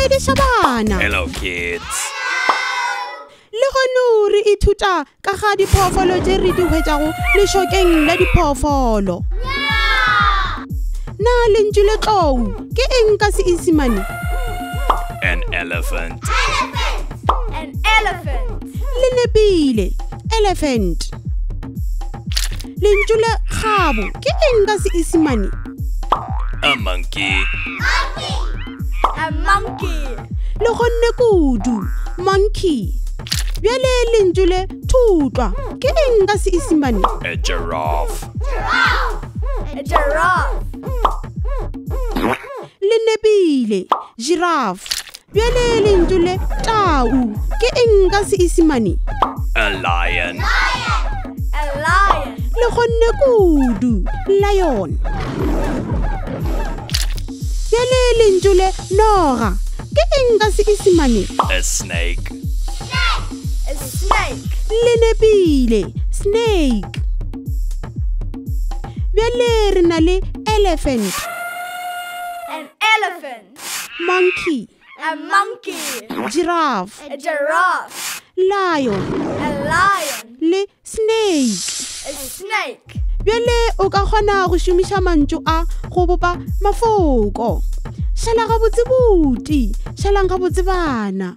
Dumedisa bana. Hello, kids. Le gone re ithuta ka ga diphoofolo tse re di hwetšago lešokeng la diphoofolo. Na lentswe le tlou ke eng ka Seesimane? An elephant. An elephant. Le nepile, elephant. Lentswe le kgabo ke eng ka Seesimane? A monkey. A monkey. Le gonne kudu, monkey. Bjale lentswe le thutlwa ke eng ka Seesimane? A giraffe. A giraffe. Le nepile, giraffe. Bjale lentswe le tau ke eng ka Seesimane? A lion. A lion. Le gonne kudu, lion. Bjale lentswe le noga ke eng ka Seesimane? A snake. A snake. Le nepile, snake. Bjale re na le elephant, An elephant. monkey, A monkey. giraffe, A giraffe. lion A lion. le snake. A snake. Bjale o ka kgona go šomiša mantšu a go bopa mafoko. Šala gabotse buti, šalang gabotse bana.